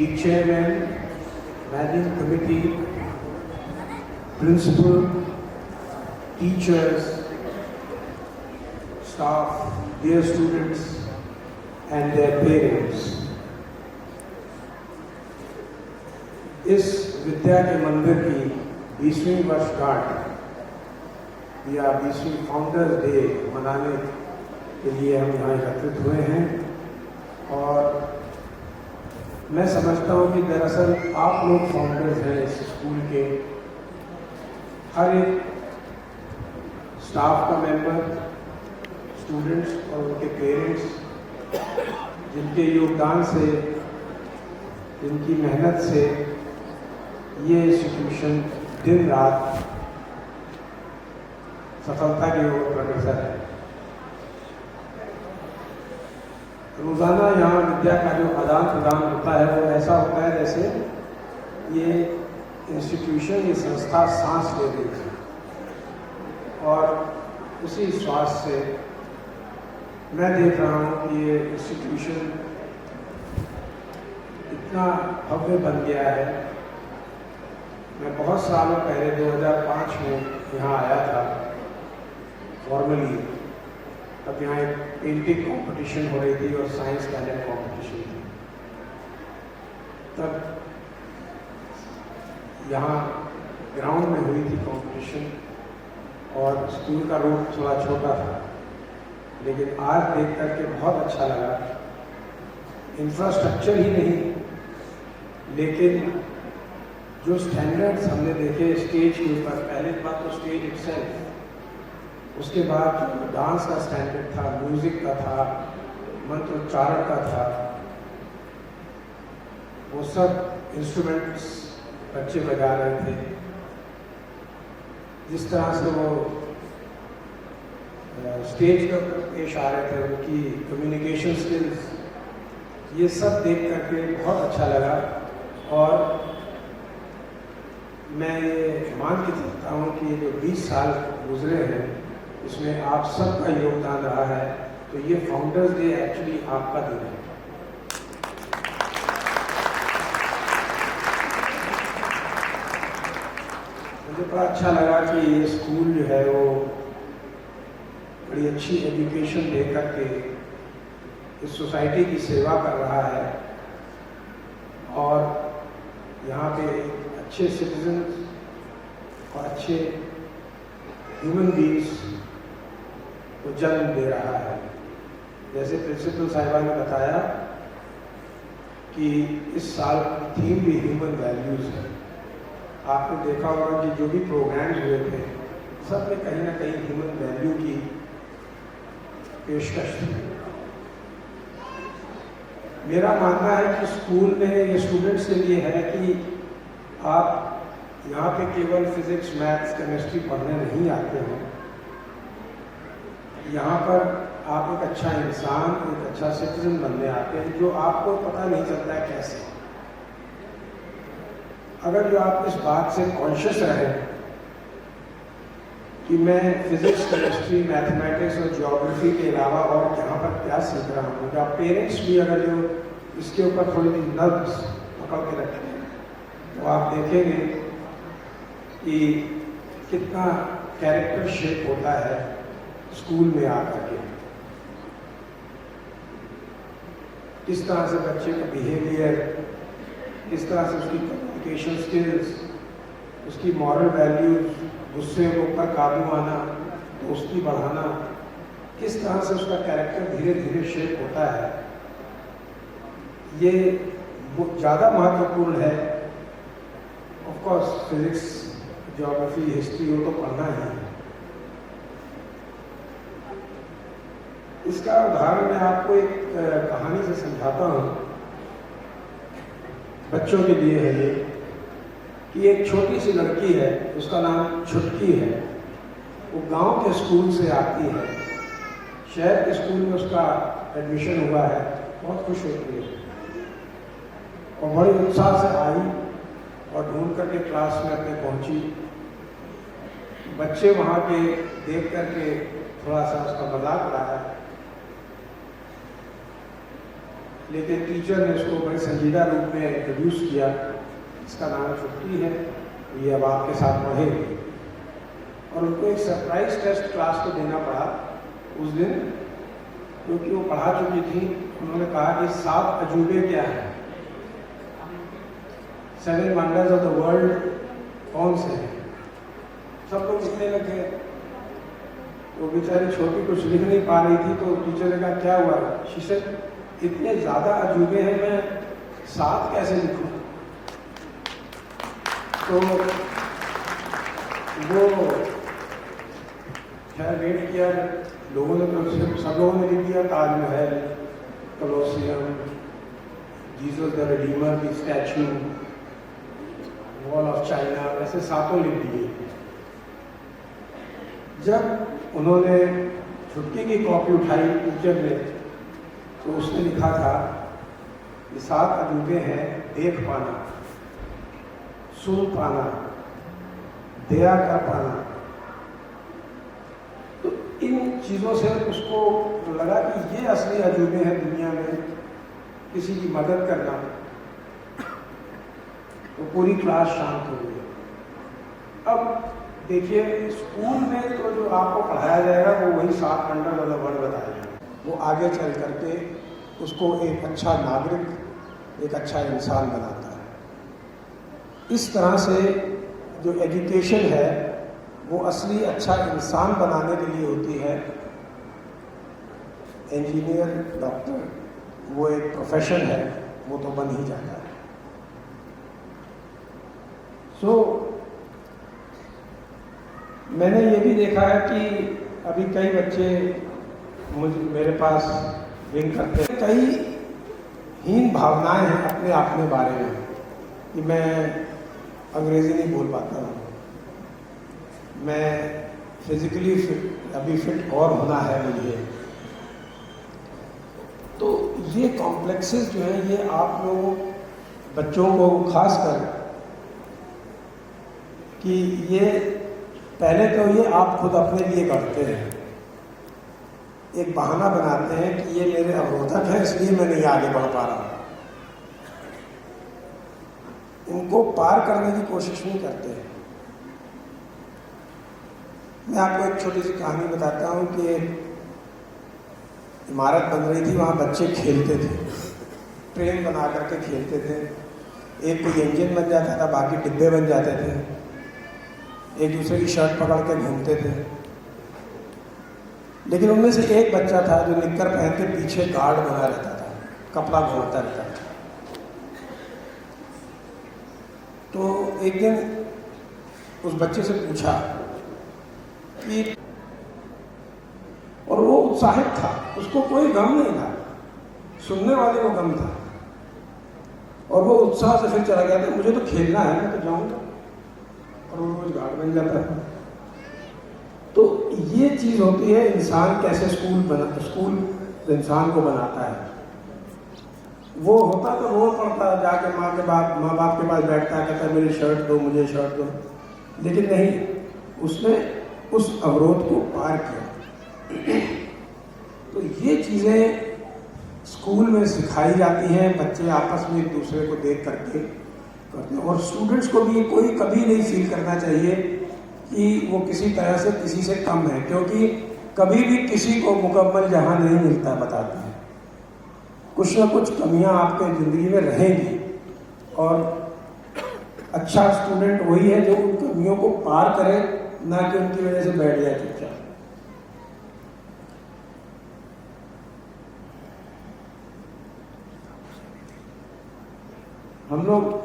the chairman, managing committee, principal, teachers, staff, their students and their parents. इस विद्या के मंदिर की 20वीं वर्षगांठ या 20वीं फाउंडर्स डे मनाने के लिए हम यहाँ एकत्रित हुए हैं। और मैं समझता हूँ कि दरअसल आप लोग फाउंडर्स हैं इस स्कूल के। हर एक स्टाफ का मेंबर, स्टूडेंट्स और उनके पेरेंट्स, जिनके योगदान से, जिनकी मेहनत से ये इंस्टीट्यूशन दिन रात सफलता की ओर अग्रसर है। रोजाना यहाँ विद्या का जो आदान प्रदान होता है वो ऐसा होता है जैसे ये इंस्टीट्यूशन, ये संस्था सांस ले रही है। और उसी श्वास से मैं देख रहा हूँ कि ये इंस्टीट्यूशन इतना भव्य बन गया है। मैं बहुत सालों पहले 2005 में यहाँ आया था फॉर्मली। तब यहाँ एक पेंटिंग कंपटीशन हो रही थी और साइंस टैलेंट कंपटीशन थी। तब यहाँ ग्राउंड में हुई थी कंपटीशन और स्कूल का रूप थोड़ा छोटा था, लेकिन आज देख करके बहुत अच्छा लगा। इंफ्रास्ट्रक्चर ही नहीं, लेकिन जो स्टैंडर्ड्स हमने देखे स्टेज के ऊपर, पहले बात तो स्टेज इटसेल्फ, उसके बाद जो डांस का स्टैंडर्ड था, म्यूजिक का था, मंत्रोच्चारण का था, वो सब इंस्ट्रूमेंट्स बच्चे बजा रहे थे। जिस तरह से वो स्टेज के ऊपर पेश आ रहे थे, उनकी कम्युनिकेशन स्किल्स, ये सब देख करके बहुत अच्छा लगा। और मैं ये मान के चलता हूँ कि ये जो 20 साल गुजरे हैं इसमें आप सबका योगदान रहा है। तो ये फाउंडर्स डे एक्चुअली आपका दिन है। मुझे बड़ा अच्छा लगा कि ये स्कूल जो है वो बड़ी अच्छी एजुकेशन दे करके इस सोसाइटी की सेवा कर रहा है और यहाँ पे अच्छे सिटीजन्स और अच्छे ह्यूमन बींग्स को जन्म दे रहा है। जैसे प्रिंसिपल साहिबा ने बताया कि इस साल की थीम भी ह्यूमन वैल्यूज़ है। आपने देखा होगा कि जो भी प्रोग्राम्स हुए थे सब में कहीं ना कहीं ह्यूमन वैल्यू की पेशकश थी। मेरा मानना है कि स्कूल में ये स्टूडेंट्स के लिए है कि आप यहाँ पे केवल फिजिक्स, मैथ्स, केमिस्ट्री पढ़ने नहीं आते हैं। यहाँ पर आप एक अच्छा इंसान, एक अच्छा सिटीजन बनने आते हैं, जो आपको पता नहीं चलता है कैसे। अगर जो आप इस बात से कॉन्शियस रहें कि मैं फिजिक्स, केमिस्ट्री, मैथमेटिक्स और ज्योग्राफी के अलावा और यहाँ पर क्या सीख रहा हूँ, या पेरेंट्स भी अगर जो इसके ऊपर थोड़ी सी नब्ज पकड़ के रखें, तो आप देखेंगे कि कितना कैरेक्टर शेप होता है स्कूल में आकर के। किस तरह से बच्चे का बिहेवियर, किस तरह से उसकी कम्युनिकेशन स्किल्स, उसकी मॉरल वैल्यूज, गुस्से के ऊपर काबू आना, दोस्ती बढ़ाना, किस तरह से उसका कैरेक्टर धीरे धीरे शेप होता है, ये ज़्यादा महत्वपूर्ण है। Of course physics, geography, history वो तो पढ़ना ही है। इसका उदाहरण मैं आपको एक कहानी से समझाता हूँ, बच्चों के लिए है ये, कि एक छोटी सी लड़की है, उसका नाम छुटकी है। वो गांव के स्कूल से आती है, शहर के स्कूल में उसका एडमिशन हुआ है, बहुत खुश होती है और बड़े उत्साह से आई और ढूंढ करके क्लास में अपने पहुंची। बच्चे वहाँ के देख करके थोड़ा सा उसका मजाक उड़ाया, लेकिन टीचर ने उसको बड़े संजीदा रूप में इंट्रोड्यूस किया। इसका नाम छुट्टी है, ये अब आपके साथ पढ़ेगी। और उनको एक सरप्राइज टेस्ट क्लास को देना पड़ा उस दिन, क्योंकि वो पढ़ा चुकी थी। उन्होंने कहा कि 7 अजूबे क्या हैं, 7 वंडर्स ऑफ द वर्ल्ड कौन से हैं। सब लोग लिखने लगे। वो बेचारी छोटी कुछ लिख नहीं पा रही थी, तो टीचर ने कहा क्या हुआ। शीशे इतने ज़्यादा अजूबे हैं, मैं 7 कैसे लिखूं। तो वो खैर वेट किया, लोगों ने तो सब लोगों ने लिख दिया, Taj Mahal, Colosseum, Jesus the Redeemer की स्टैचू, वॉल ऑफ चाइना, ऐसे 7 लिख दिए। जब उन्होंने छुट्टी की कॉपी उठाई टीचर ने, तो उसने लिखा था ये 7 अजूबे हैं, देख पाना, सुन पाना, दया कर पाना। तो इन चीज़ों से उसको लगा कि ये असली अजूबे हैं दुनिया में, किसी की मदद करना। तो पूरी क्लास शांत हो गई। अब देखिए, स्कूल में तो जो आपको पढ़ाया जाएगा वो वही 7 वंडर्स ऑफ द वर्ल्ड बताएगा। वो आगे चल करके उसको एक अच्छा नागरिक, एक अच्छा इंसान बनाता है। इस तरह से जो एजुकेशन है वो असली अच्छा इंसान बनाने के लिए होती है। इंजीनियर, डॉक्टर, वो एक प्रोफेशन है, वो तो बन ही जाता है। मैंने ये भी देखा है कि अभी कई बच्चे मेरे पास रिंग करते हैं, कई हीन भावनाएं हैं अपने आप में बारे में कि मैं अंग्रेज़ी नहीं बोल पाता हूँ, मैं फिज़िकली अभी फिट और होना है मुझे। तो ये कॉम्प्लेक्सेस जो हैं, ये आप लोगों बच्चों को खासकर कि ये पहले तो ये आप खुद अपने लिए करते हैं, एक बहाना बनाते हैं कि ये मेरे अवरोधक हैं इसलिए मैं नहीं आगे बढ़ पा रहा। इनको पार करने की कोशिश नहीं करते। मैं आपको एक छोटी सी कहानी बताता हूँ कि इमारत बन रही थी, वहाँ बच्चे खेलते थे, ट्रेन बना करके खेलते थे। एक कोई इंजन बन जाता था, बाकी डिब्बे बन जाते थे, एक दूसरे की शर्ट पकड़ के घूमते थे। लेकिन उनमें से एक बच्चा था जो निक्कर पहन के पीछे गार्ड बना रहता था, कपड़ा घोंटता रहता था। तो एक दिन उस बच्चे से पूछा कि, और वो उत्साहित था, उसको कोई गम नहीं था, सुनने वाले को गम था, और वो उत्साह से फिर चला गया था, मुझे तो खेलना है, मैं तो जाऊंगा। और वो रोज गार्ड बन जाता है। तो ये चीज़ होती है, इंसान कैसे स्कूल इंसान को बनाता है। वो होता तो रोज पड़ता जाके माँ बाप के पास बैठता है, कहता है मेरी शर्ट दो, मुझे शर्ट दो, लेकिन नहीं, उसने उस अवरोध को पार किया। तो ये चीज़ें स्कूल में सिखाई जाती हैं, बच्चे आपस में एक दूसरे को देख करके करते हैं। और स्टूडेंट्स को भी कोई कभी नहीं फील करना चाहिए कि वो किसी तरह से किसी से कम है, क्योंकि कभी भी किसी को मुकम्मल जहां नहीं मिलता, बताते हैं। कुछ ना कुछ कमियां आपके ज़िंदगी में रहेंगी, और अच्छा स्टूडेंट वही है जो उन कमियों को पार करे, ना कि उनकी वजह से बैठ जाए चुपचाप।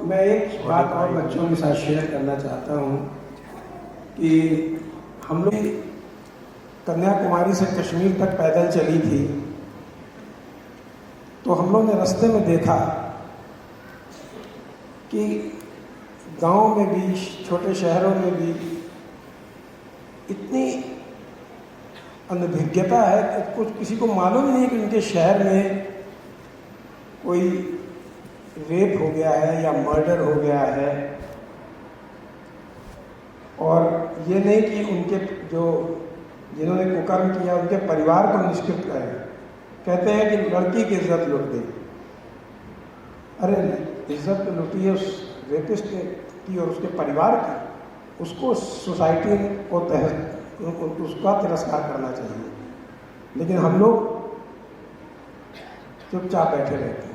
मैं एक बात और बच्चों के साथ शेयर करना चाहता हूँ कि हम लोग कन्याकुमारी से कश्मीर तक पैदल चली थी, तो हम लोग ने रास्ते में देखा कि गांव में भी, छोटे शहरों में भी इतनी अनभिज्ञता है कि कुछ किसी को मालूम नहीं है कि उनके शहर में कोई रेप हो गया है या मर्डर हो गया है। और ये नहीं कि उनके जिन्होंने कुकर्म किया उनके परिवार को निष्कृत करें। कहते हैं कि लड़की की इज्जत लुट गई, अरे इज्जत तो लुटी है उस रेपिस्ट की और उसके परिवार की, उसको सोसाइटी को उसका तिरस्कार करना चाहिए। लेकिन हम लोग चुपचाप बैठे रहते हैं।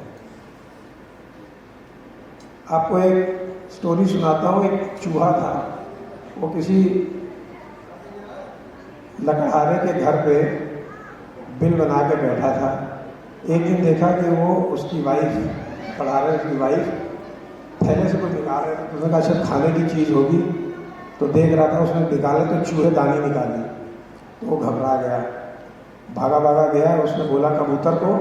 आपको एक स्टोरी सुनाता हूँ। एक चूहा था, वो किसी लकड़हारे के घर पे बिल बना के बैठा था। एक दिन देखा कि वो उसकी वाइफ, लकड़हारे की वाइफ थैले से कुछ निकाल रहे थे। उसने कहा शायद खाने की चीज़ होगी, तो देख रहा था, उसने निकाले तो चूहे दानी निकाली। तो वो घबरा गया, भागा भागा गया। उसने बोला कबूतर को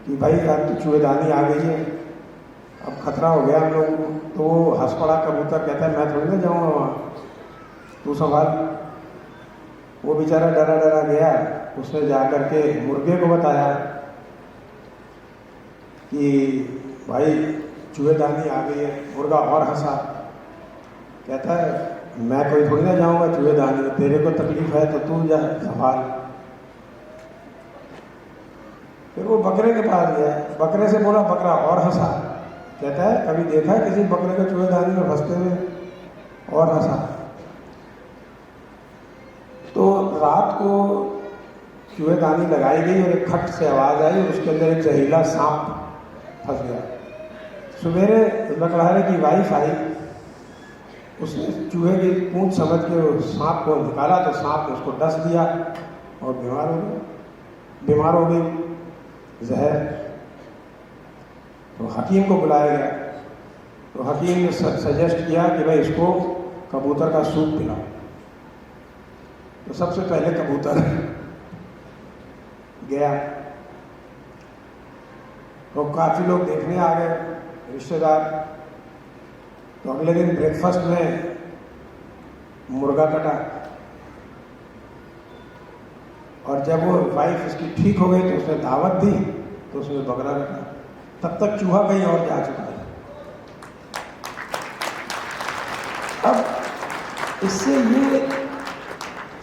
कि भाई यार तो चूहेदानी आ गई है, अब खतरा हो गया हम लोग को। तो वो हंस पड़ा। कबूतर कहता है मैं थोड़ी ना जाऊँगा वहाँ, तू संभाल। वो बेचारा डरा डरा गया। उसने जाकर के मुर्गे को बताया कि भाई चूहेदानी आ गई है। मुर्गा और हंसा, कहता है मैं कोई थोड़ी ना जाऊँगा चूहेदानी में, तेरे को तकलीफ है तो तू जा संभाल। फिर वो बकरे के पास गया, बकरे से बोला, बकरा और हंसा। कहता है कभी देखा है किसी बकरे को चूहेदानी में फंसते हुए? और हंसा। तो रात को चूहेदानी लगाई गई और एक खट से आवाज़ आई, उसके अंदर एक जहरीला सांप फंस गया। सवेरे लकड़हारे की वाइफ आई, उसने चूहे की पूंछ समझ के उस सांप को निकाला तो सांप ने उसको डस दिया और बीमार हो गई जहर। तो हकीम को बुलाया गया। तो हकीम ने सजेस्ट किया कि भाई इसको कबूतर का सूप पिलाओ। तो सबसे पहले कबूतर गया। तो काफ़ी लोग देखने आ गए, रिश्तेदार। तो अगले दिन ब्रेकफास्ट में मुर्गा कटा, और जब वो वाइफ इसकी ठीक हो गई तो उसने दावत दी, तो उसमें बकरा कटा। तब तक चूहा कहीं और जा चुका है। अब इससे ये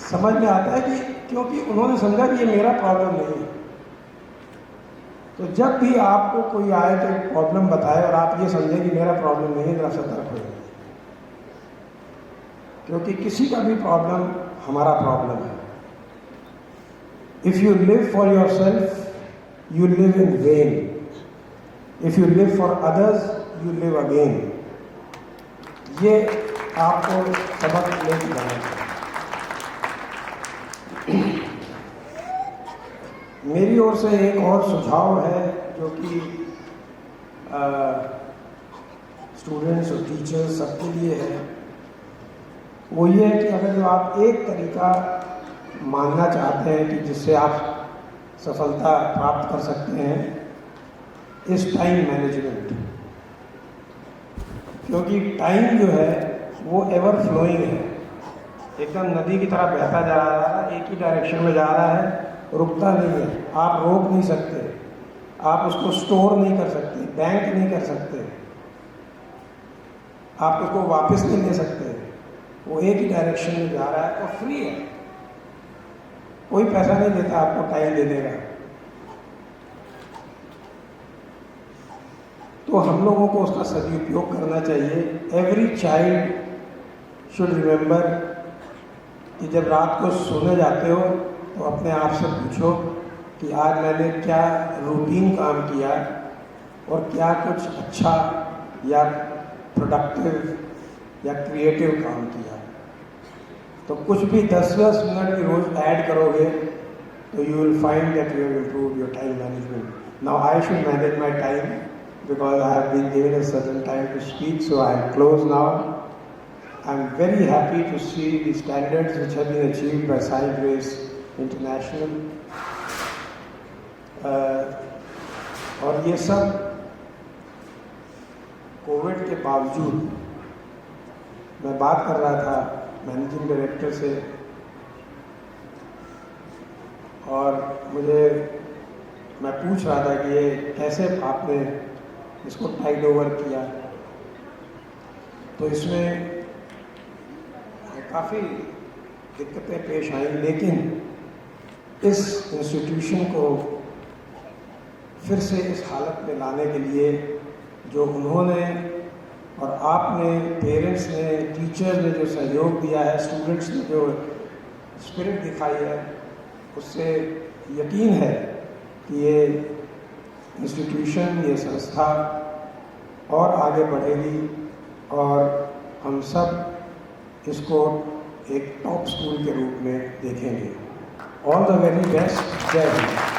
समझ में आता है कि क्योंकि उन्होंने समझा कि ये मेरा प्रॉब्लम नहीं है। तो जब भी आपको कोई आए तो प्रॉब्लम बताए और आप ये समझें कि मेरा प्रॉब्लम नहीं है, जरा सतर्क हो जाइए, क्योंकि किसी का भी प्रॉब्लम हमारा प्रॉब्लम है। If you live for your self you live in when, if you live for others you live again. ये आपको सबक लेके जाना चाहिए। मेरी ओर से एक और सुझाव है जो कि स्टूडेंट्स और टीचर्स सबके लिए है। वो ये है कि अगर जो आप एक तरीका मानना चाहते हैं कि जिससे आप सफलता प्राप्त कर सकते हैं, इस टाइम मैनेजमेंट। क्योंकि टाइम जो है वो एवर फ्लोइंग है, एकदम नदी की तरह बहता जा रहा है, एक ही डायरेक्शन में जा रहा है, रुकता नहीं है। आप रोक नहीं सकते, आप उसको स्टोर नहीं कर सकते, बैंक नहीं कर सकते, आप उसको वापस नहीं ले सकते। वो एक ही डायरेक्शन में जा रहा है और फ्री है, कोई पैसा नहीं देता आपको टाइम देने का। तो हम लोगों को उसका सदुपयोग करना चाहिए। एवरी चाइल्ड शुड रिमेंबर कि जब रात को सोने जाते हो तो अपने आप से पूछो कि आज मैंने क्या रूटीन काम किया और क्या कुछ अच्छा या प्रोडक्टिव या क्रिएटिव काम किया। तो कुछ भी 10-10 मिनट भी रोज ऐड करोगे तो you will find that you have improved your time management. Now I should manage my time because I have been given a certain time to speak, so I am close now. I am very happy to see the standards which have been achieved by Scienceways International. और ये सब Covid के बावजूद। मैं बात कर रहा था मैनेजिंग डायरेक्टर से और मैं पूछ रहा था कि ये कैसे आपने इसको टाइड ओवर किया। तो इसमें काफ़ी दिक्कतें पेश आई, लेकिन इस इंस्टीट्यूशन को फिर से इस हालत में लाने के लिए जो उन्होंने और आपने, पेरेंट्स ने, टीचर ने जो सहयोग दिया है, स्टूडेंट्स ने जो स्पिरिट दिखाई है, उससे यकीन है कि ये इंस्टीट्यूशन, ये संस्था और आगे बढ़ेगी और हम सब इसको एक टॉप स्कूल के रूप में देखेंगे। All the very best. जय हिंद।